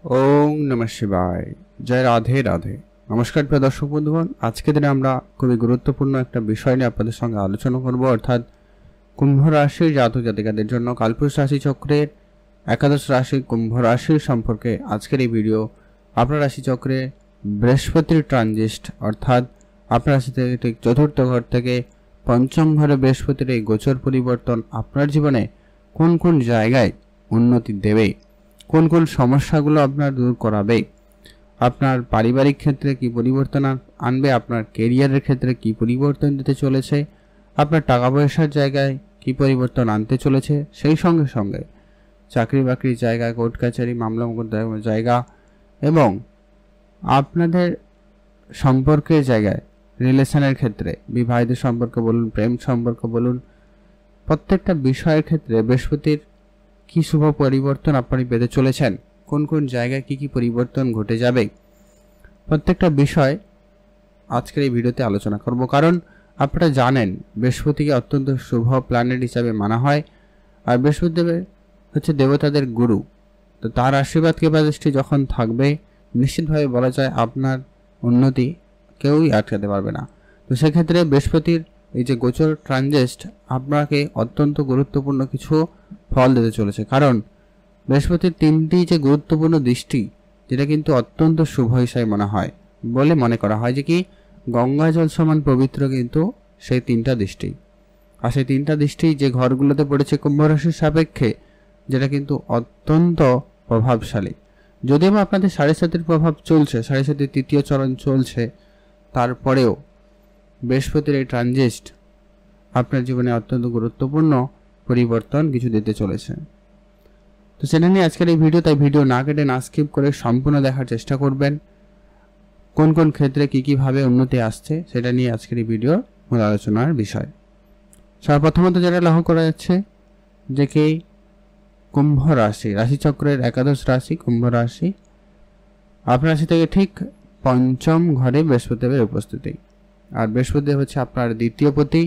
ওম নমঃ শিবায়। জয় রাধে রাধে। নমস্কার প্রিয় দর্শক বন্ধুগণ, আজকে দিনে আমরা খুবই গুরুত্বপূর্ণ একটা বিষয় নিয়ে আপনাদের সঙ্গে আলোচনা করব, অর্থাৎ কুম্ভ রাশির জাতক জাতিকাদের জন্য কালপুরুষ রাশি চক্রের একাদশ রাশি কুম্ভ রাশির সম্পর্কে আজকের এই ভিডিও। আপনার রাশি চক্রে বৃহস্পতির ট্রানজিট, অর্থাৎ আপনার রাশি থেকে ঠিক চতুর্থ ঘর থেকে পঞ্চম ঘরে বৃহস্পতির এই গোচর পরিবর্তন আপনার জীবনে কোন কোন জায়গায় উন্নতি দেবে, কোন কোন সমস্যাগুলো আপনার দূর করাবে, আপনার পারিবারিক ক্ষেত্রে কি পরিবর্তন আনবে, আপনার কেরিয়ারের ক্ষেত্রে কি পরিবর্তন দিতে চলেছে, আপনার টাকা পয়সার জায়গায় কি পরিবর্তন আনতে চলেছে, সেই সঙ্গে সঙ্গে চাকরি বাকরির জায়গায়, কোর্ট কাছারি, মামলা মোকদ্দমার জায়গা এবং আপনাদের সম্পর্কের জায়গায়, রিলেশনের ক্ষেত্রে, বিবাহিত সম্পর্ক বলুন, প্রেম সম্পর্ক বলুন, প্রত্যেকটা বিষয়ের ক্ষেত্রে বৃহস্পতির কি শুভ পরিবর্তন আপনি পেতে চলেছেন, কোন কোন জায়গায় কি কি পরিবর্তন ঘটে যাবে, প্রত্যেকটা বিষয় আজকের এই ভিডিওতে আলোচনা করব। কারণ আপনারা জানেন বৃহস্পতিকে অত্যন্ত শুভ প্ল্যানেট হিসাবে মানা হয়, আর বৃহস্পতিদেবের হচ্ছে দেবতাদের গুরু। তো তার আশীর্বাদ কৃপা দৃষ্টি যখন থাকবে, নিশ্চিতভাবে বলা যায় আপনার উন্নতি কেউই আটকাতে পারবে না। তো সেক্ষেত্রে বৃহস্পতির এই যে গোচর ট্রানজিট আপনাকে অত্যন্ত গুরুত্বপূর্ণ কিছু ফল দিতে চলেছে। কারণ বৃহস্পতির তিনটি যে গুরুত্বপূর্ণ দৃষ্টি, যেটা কিন্তু অত্যন্ত শুভ হিসাবে মনে হয়, বলে মনে করা হয় যে কি গঙ্গা জল সমান পবিত্র কিন্তু সেই তিনটা দৃষ্টি। আর সেই তিনটা দৃষ্টি যে ঘরগুলোতে পড়েছে কুম্ভ রাশির সাপেক্ষে, যেটা কিন্তু অত্যন্ত প্রভাবশালী। যদিও আপনাদের 7.5 প্রভাব চলছে, 7.5 তৃতীয় চরণ চলছে, তারপরেও বৃহস্পতির এই ট্রানজিট আপনার জীবনে অত্যন্ত গুরুত্বপূর্ণ পরিবর্তন কিছু দিতে চলেছে। তো সেটা নিয়ে আজকের এই ভিডিও, তাই ভিডিও না কেটে না স্কিপ করে সম্পূর্ণ দেখার চেষ্টা করবেন। কোন কোন ক্ষেত্রে কি কিভাবে উন্নতি আসছে সেটা নিয়ে আজকের এই ভিডিওর মূল আলোচনার বিষয়। সর্বপ্রথমত যেটা লক্ষ্য করা যাচ্ছে যে কি কুম্ভ রাশি, রাশিচক্রের একাদশ রাশি কুম্ভ রাশি, আপনার রাশি থেকে ঠিক পঞ্চম ঘরে বৃহস্পতিদেবের উপস্থিতি। আর বৃহস্পতিদেব হচ্ছে আপনার দ্বিতীয় পতি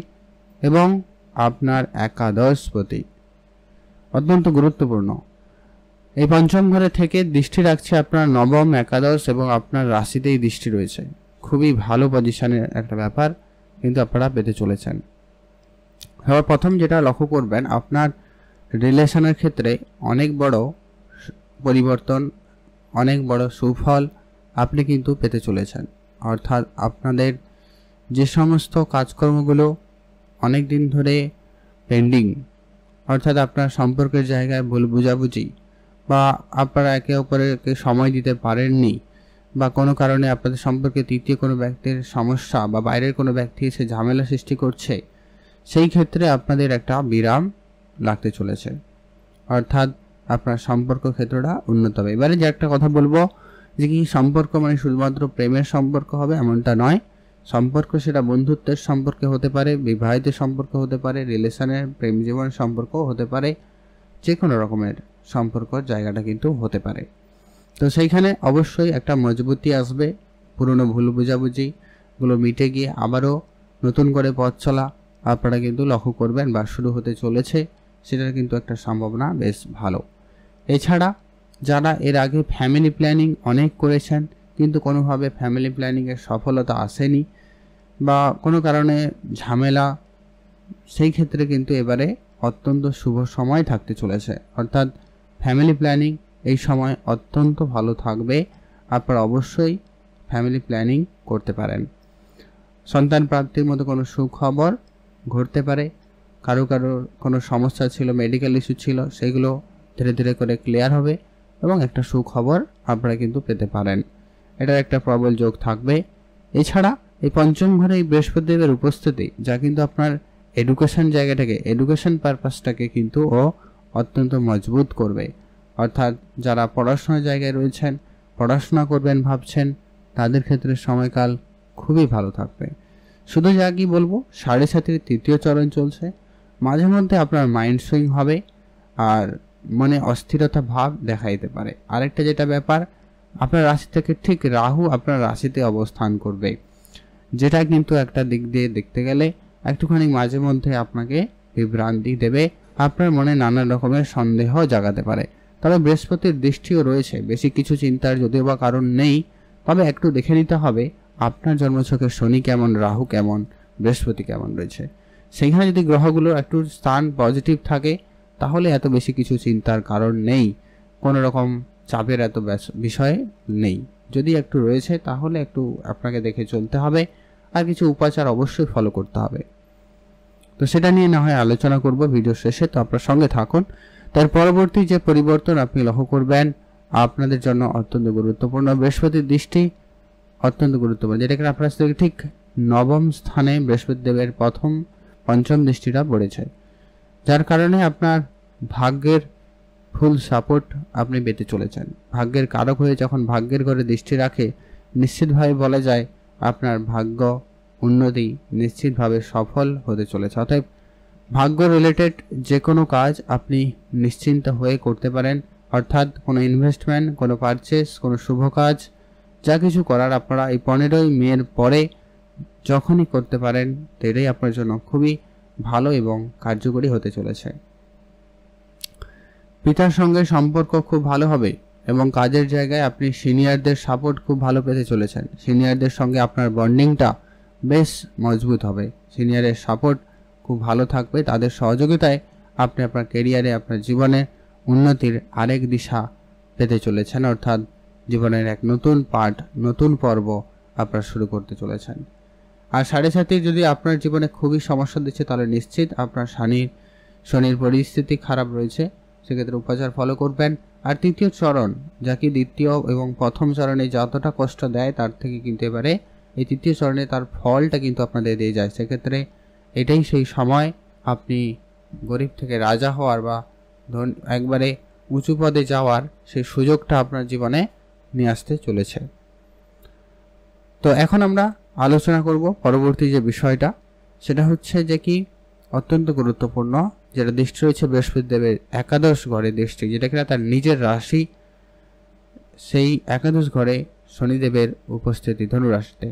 এবং আপনার একাদশ পতি, অত্যন্ত গুরুত্বপূর্ণ। এই পঞ্চম ঘরে থেকে দৃষ্টি রাখছে আপনার নবম, একাদশ এবং আপনার রাশিতেই দৃষ্টি রয়েছে। খুবই ভালো পজিশনের একটা ব্যাপার কিন্তু আপনারা পেতে চলেছেন। এবার প্রথম যেটা লক্ষ্য করবেন, আপনার রিলেশনের ক্ষেত্রে অনেক বড় পরিবর্তন, অনেক বড় সুফল আপনি কিন্তু পেতে চলেছেন। অর্থাৎ আপনাদের যে সমস্ত কাজকর্মগুলো অনেক দিন ধরে পেন্ডিং, অর্থাৎ আপনার সম্পর্কের জায়গায় ভুল বুঝাবুঝি বা আপনারা একে অপরকে সময় দিতে পারেননি, বা কোনো কারণে আপনাদের সম্পর্কে তৃতীয় কোনো ব্যক্তির সমস্যা বা বাইরের কোনো ব্যক্তি এসে ঝামেলা সৃষ্টি করছে, সেই ক্ষেত্রে আপনাদের একটা বিরাম লাগতে চলেছে। অর্থাৎ আপনার সম্পর্ক ক্ষেত্রটা উন্নত হবে। এবারে যে একটা কথা বলবো যে কি সম্পর্ক মানে শুধুমাত্র প্রেমের সম্পর্ক হবে এমনটা নয়। সম্পর্ক সেটা বন্ধুত্বের সম্পর্কে হতে পারে, বিবাহিত সম্পর্ক হতে পারে, রিলেশনের প্রেম জীবন সম্পর্ক হতে পারে, যে কোনো রকমের সম্পর্ক জায়গাটা কিন্তু হতে পারে। তো সেইখানে অবশ্যই একটা মজবুতি আসবে, পুরনো ভুল বুঝাবুঝিগুলো মিটে গিয়ে আবারও নতুন করে পথ চলা আপনারা কিন্তু লক্ষ্য করবেন বা শুরু হতে চলেছে, সেটার কিন্তু একটা সম্ভাবনা বেশ ভালো। এছাড়া যারা এর আগে ফ্যামিলি প্ল্যানিং অনেক করেছেন কিন্তু কোনোভাবে ফ্যামিলি প্ল্যানিংয়ের সফলতা আসেনি বা কোনো কারণে ঝামেলা, সেই ক্ষেত্রে কিন্তু এবারে অত্যন্ত শুভ সময় থাকতে চলেছে। অর্থাৎ ফ্যামিলি প্ল্যানিং এই সময় অত্যন্ত ভালো থাকবে, আপনারা অবশ্যই ফ্যামিলি প্ল্যানিং করতে পারেন। সন্তান প্রাপ্তির মতো কোনো সুখবর ঘটতে পারে, কারো কোনো সমস্যা ছিল, মেডিকেল ইস্যু ছিল, সেগুলো ধীরে ধীরে করে ক্লিয়ার হবে এবং একটা সুখবর আপনারা কিন্তু পেতে পারেন। এটার একটা প্রবল যোগ থাকবে। এছাড়া এই পঞ্চম ঘরে এই বৃহস্পতিদেবের উপস্থিতি, যা কিন্তু আপনার এডুকেশন জায়গাটাকে, এডুকেশন পারপাসটাকে কিন্তু ও অত্যন্ত মজবুত করবে। অর্থাৎ যারা পড়াশোনার জায়গায় রয়েছেন, পড়াশোনা করবেন ভাবছেন, তাদের ক্ষেত্রে সময়কাল খুবই ভালো থাকবে। শুধু যা কি বলবো, 7.5 তৃতীয় চরণ চলছে, মাঝে মধ্যে আপনার মাইন্ড সুইং হবে আর মনে অস্থিরতা ভাব দেখা দিতে পারে। আরেকটা যেটা ব্যাপার, আপনার রাশি থেকে ঠিক রাহু আপনার রাশিতে অবস্থান করবে, যেটা কিন্তু একটা দিক দিয়ে দেখতে গেলে একটুখানি মাঝে মধ্যে আপনাকে বিভ্রান্তি দেবে, আপনার মনে নানা রকমের সন্দেহ জাগাতে পারে। তবে বৃহস্পতির দৃষ্টিও রয়েছে, বেশি কিছু চিন্তার যদিও বা কারণ নেই। তবে একটু দেখে নিতে হবে আপনার জন্মছকে শনি কেমন, রাহু কেমন, বৃহস্পতি কেমন রয়েছে। সেইখানে যদি গ্রহগুলোর একটু স্থান পজিটিভ থাকে তাহলে এত বেশি কিছু চিন্তার কারণ নেই, কোনো রকম চাপের এত বিষয় নেই। যদি একটু রয়েছে তাহলে একটু আপনাকে দেখে চলতে হবে, আর কিছু উপাচার অবশ্যই ফলো করতে হবে। তো সেটা নিয়ে না হয় আলোচনা করব ভিডিও শেষে, তো আপনার সঙ্গে থাকুন। তার পরবর্তী যে পরিবর্তন আপনি লক্ষ্য করবেন আপনাদের জন্য অত্যন্ত গুরুত্বপূর্ণ। বৃহস্পতির দৃষ্টি অত্যন্ত গুরুত্বপূর্ণ, যেটাকে আপনার ঠিক নবম স্থানে বৃহস্পতি দেবের পঞ্চম দৃষ্টিটা পড়েছে, যার কারণে আপনার ভাগ্যের ফুল সাপোর্ট আপনি পেতে চলেছেন। ভাগ্যের কারক হয়ে যখন ভাগ্যের ঘরে দৃষ্টি রাখে, নিশ্চিতভাবে বলা যায় আপনার ভাগ্য উন্নতি নিশ্চিতভাবে সফল হতে চলেছে। অতএব ভাগ্য রিলেটেড যে কোনো কাজ আপনি নিশ্চিন্ত হয়ে করতে পারেন, অর্থাৎ কোনো ইনভেস্টমেন্ট, কোনো পারচেস, কোনো শুভ কাজ যা কিছু করার আপনারা এই 15ই মের পরে যখনই করতে পারেন, এটাই আপনার জন্য খুবই ভালো এবং কার্যকরী হতে চলেছে। পিতার সঙ্গে সম্পর্ক খুব ভালো হবে এবং কাজের জায়গায় আপনি সিনিয়রদের সাপোর্ট খুব ভালো পেতে চলেছেন। সিনিয়রদের সঙ্গে আপনার বন্ডিংটা বেশ মজবুত হবে, সিনিয়রের সাপোর্ট খুব ভালো থাকবে। তাদের সহযোগিতায় আপনি আপনার ক্যারিয়ারে, আপনার জীবনে উন্নতির আরেক দিশা পেতে চলেছেন, অর্থাৎ জীবনের এক নতুন পার্ট, নতুন পর্ব আপনারা শুরু করতে চলেছেন। আর 7.5 যদি আপনার জীবনে খুবই সমস্যা দিচ্ছে তাহলে নিশ্চিত আপনার শনির পরিস্থিতি খারাপ রয়েছে, সেক্ষেত্রে উপাচার ফলো করবেন। আর তৃতীয় চরণ, যাকে দ্বিতীয় এবং প্রথম চরণে যতটা কষ্ট দেয় তার থেকে কিন্তু এবারে এই তৃতীয় চরণে তার ফলটা কিন্তু আপনাদের দিয়ে যায়। সেক্ষেত্রে এটাই সেই সময় আপনি গরিব থেকে রাজা হওয়ার বা একবারে উঁচু পদে যাওয়ার সেই সুযোগটা আপনার জীবনে নিয়ে আসতে চলেছে। তো এখন আমরা আলোচনা করব পরবর্তী যে বিষয়টা, সেটা হচ্ছে যে কি অত্যন্ত গুরুত্বপূর্ণ, যেটা দৃষ্টি রয়েছে বৃহস্পতি দেবের একাদশ ঘরে দৃষ্টি, যেটা কিনা তার নিজের রাশি, সেই একাদশ ঘরে শনিদেবের উপস্থিতি ধনু রাশিতে,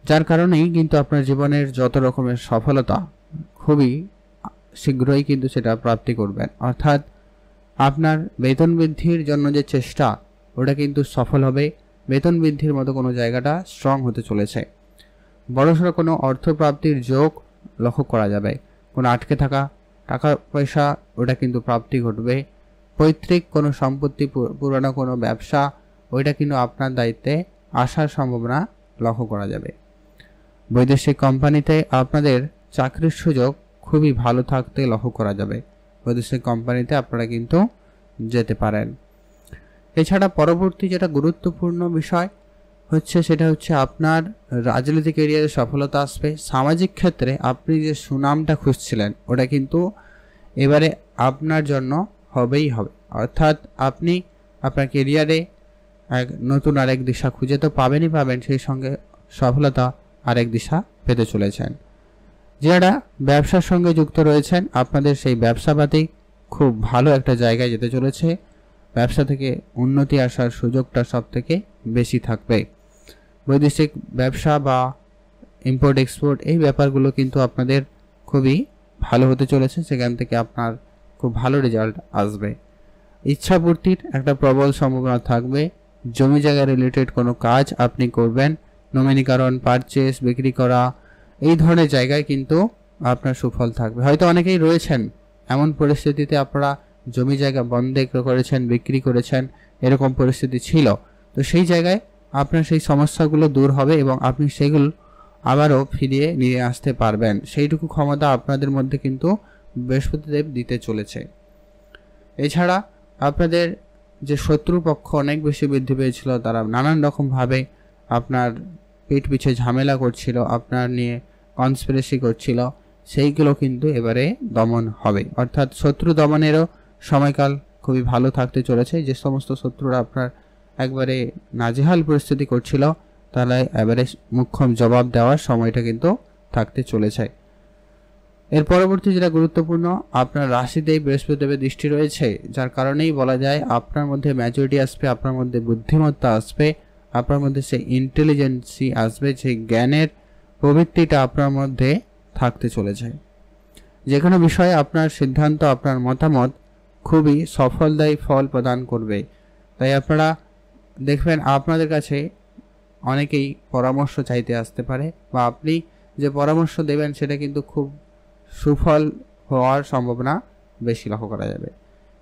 যার কারণেই কিন্তু আপনার জীবনের যত রকমের সফলতা খুবই শীঘ্রই কিন্তু সেটা প্রাপ্তি করবেন। অর্থাৎ আপনার বেতন বৃদ্ধির জন্য যে চেষ্টা, ওটা কিন্তু সফল হবে। বেতন বৃদ্ধির মতো কোনো জায়গাটা স্ট্রং হতে চলেছে। বড়সড় কোনো অর্থপ্রাপ্তির যোগ লক্ষ্য করা যাবে। কোনো আটকে থাকা টাকা পয়সা ওটা কিন্তু প্রাপ্তি ঘটবে। পৈতৃক কোনো সম্পত্তি, পুরনো কোনো ব্যবসা, ওইটা কিন্তু আপনার দায়িত্বে আসার সম্ভাবনা লক্ষ্য করা যাবে। বৈদেশিক কোম্পানিতে আপনাদের চাকরির সুযোগ খুবই ভালো থাকতে লক্ষ্য করা যাবে। বৈদেশিক কোম্পানিতে আপনারা কিন্তু যেতে পারেন। এছাড়া পরবর্তী যেটা গুরুত্বপূর্ণ বিষয় হচ্ছে, সেটা হচ্ছে আপনার রাজনৈতিক ক্যারিয়ারে সফলতা আসবে। সামাজিক ক্ষেত্রে আপনি যে সুনামটা খুঁজছিলেন ওটা কিন্তু এবারে আপনার জন্য হবেই হবে। অর্থাৎ আপনি আপনার ক্যারিয়ারে এক নতুন আরেক দিশা খুঁজে তো পাবেনই পাবেন, সেই সঙ্গে সফলতা আরেক দিশা পেতে চলেছেন। যারা ব্যবসার সঙ্গে যুক্ত রয়েছেন আপনাদের সেই ব্যবসাপাতি খুব ভালো একটা জায়গায় যেতে চলেছে। ব্যবসা থেকে উন্নতি আসার সুযোগটা সব থেকে বেশি থাকবে। বৈদেশিক ব্যবসা বা ইম্পোর্ট এক্সপোর্ট এই ব্যাপারগুলো কিন্তু আপনাদের খুবই ভালো হতে চলেছে, সেখান থেকে আপনার খুব ভালো রেজাল্ট আসবে। ইচ্ছাপূর্তির একটা প্রবল সম্ভাবনা থাকবে। জমি জায়গা রিলেটেড কোনো কাজ আপনি করবেন, নমিনীকরণ, পারচেস, বিক্রি করা, এই ধরনের জায়গায় কিন্তু আপনার সুফল থাকবে। হয়তো অনেকেই রয়েছেন এমন পরিস্থিতিতে আপনারা জমি জায়গা বন্ধক করেছেন, বিক্রি করেছেন, এরকম পরিস্থিতি ছিল, তো সেই জায়গায় আপনার সেই সমস্যাগুলো দূর হবে এবং আপনি সেগুলো আবারও ফিরিয়ে নিয়ে আসতে পারবেন। সেইটুকু ক্ষমতা আপনাদের মধ্যে কিন্তু বৃহস্পতিদেব দিতে চলেছে। এছাড়া আপনাদের যে শত্রুপক্ষ অনেক বেশি বৃদ্ধি পেয়েছিল, তারা নানান রকমভাবে আপনার পিঠ পিছে ঝামেলা করছিল, আপনার নিয়ে কনস্পিরেসি করছিল, সেইগুলো কিন্তু এবারে দমন হবে। অর্থাৎ শত্রু দমনেরও সময়কাল খুবই ভালো থাকতে চলেছে। যে সমস্ত শত্রুরা আপনার একবারে নাজেহাল পরিস্থিতি করছিল, তাহলে এবারে মুখ্যম জবাব দেওয়ার সময়টা কিন্তু থাকতে চলেছে। এর পরবর্তী যেটা গুরুত্বপূর্ণ, আপনার রাশিতেই বৃহস্পতিদেবের দৃষ্টি রয়েছে, যার কারণেই বলা যায় আপনার মধ্যে ম্যাচুরিটি আসবে, আপনার মধ্যে বুদ্ধিমত্তা আসবে, আপনার মধ্যে সেই ইন্টেলিজেন্সি আসবে, সেই জ্ঞানের প্রবৃত্তিটা আপনার মধ্যে থাকতে চলেছে। যে কোনো বিষয়ে আপনার সিদ্ধান্ত, আপনার মতামত খুবই সফলদায়ী ফল প্রদান করবে। তাই আপনারা দেখবেন আপনাদের কাছে অনেকেই পরামর্শ চাইতে আসতে পারে, বা আপনি যে পরামর্শ দেবেন সেটা কিন্তু খুব সুফল হওয়ার সম্ভাবনা বেশি লক্ষ্য করা যাবে।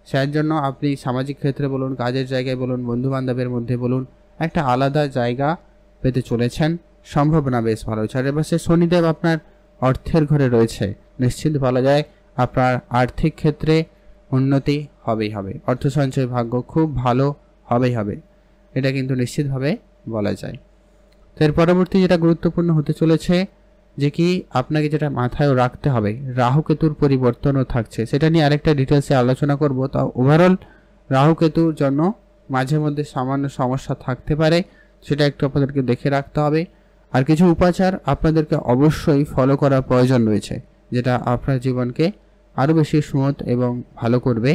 সেই জন্য আপনি সামাজিক ক্ষেত্রে বলুন, কাজের জায়গায় বলুন, বন্ধু বান্ধবের মধ্যে বলুন, একটা আলাদা জায়গা পেতে চলেছেন, সম্ভাবনা বেশ ভালো। চারিপাশে শনিদেব আপনার অর্থের ঘরে রয়েছে, নিশ্চিত বলা যায় আপনার আর্থিক ক্ষেত্রে উন্নতি হবেই হবে, অর্থ সঞ্চয় ভাগ্য খুব ভালো হবেই হবে, এটা কিন্তু নিশ্চিতভাবে বলা যায়। তো এর পরবর্তী যেটা গুরুত্বপূর্ণ হতে চলেছে, যে কি আপনাকে যেটা মাথায় রাখতে হবে, রাহু কেতুর পরিবর্তনও থাকছে, সেটা নিয়ে আরেকটা ডিটেলসে আলোচনা করব। তা ওভারঅল রাহু কেতুর জন্য মাঝে মধ্যে সামান্য সমস্যা থাকতে পারে, সেটা একটু আপনাদেরকে দেখে রাখতে হবে। আর কিছু উপাচার আপনাদেরকে অবশ্যই ফলো করার প্রয়োজন রয়েছে, যেটা আপনার জীবনকে আরও বেশি স্মুথ এবং ভালো করবে।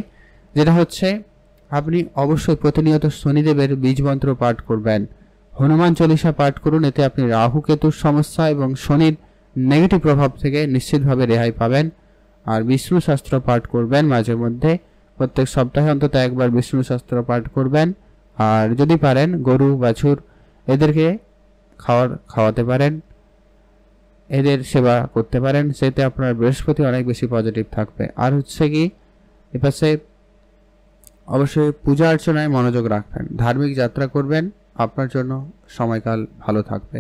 যেটা হচ্ছে, আপনি অবশ্যই প্রতিনিয়ত শনিদেবের বীজমন্ত্র পাঠ করবেন, হনুমান চল্লিশা পাঠ করুন, এতে আপনি রাহু কেতুর সমস্যা এবং শনির নেগেটিভ প্রভাব থেকে নিশ্চিতভাবে রেহাই পাবেন। আর বিষ্ণু শাস্ত্র পাঠ করবেন মাঝে মধ্যে, প্রত্যেক সপ্তাহে অন্তত একবার বিষ্ণু শাস্ত্র পাঠ করবেন। আর যদি পারেন গরু বাছুর এদেরকে খাওয়াতে পারেন, এদের সেবা করতে পারেন, সেতে আপনার বৃহস্পতি অনেক বেশি পজিটিভ থাকবে। আর হচ্ছে কি, এপাশে অবশ্যই পূজা অর্চনায় মনোযোগ রাখবেন, ধার্মিক যাত্রা করবেন, আপনার জন্য সময়কাল ভালো থাকবে।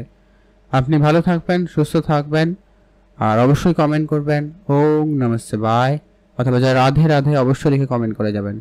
আপনি ভালো থাকবেন, সুস্থ থাকবেন, আর অবশ্যই কমেন্ট করবেন ওম নমঃ শিবায় অথবা জয় রাধে রাধে অবশ্যই লিখে কমেন্ট করে যাবেন।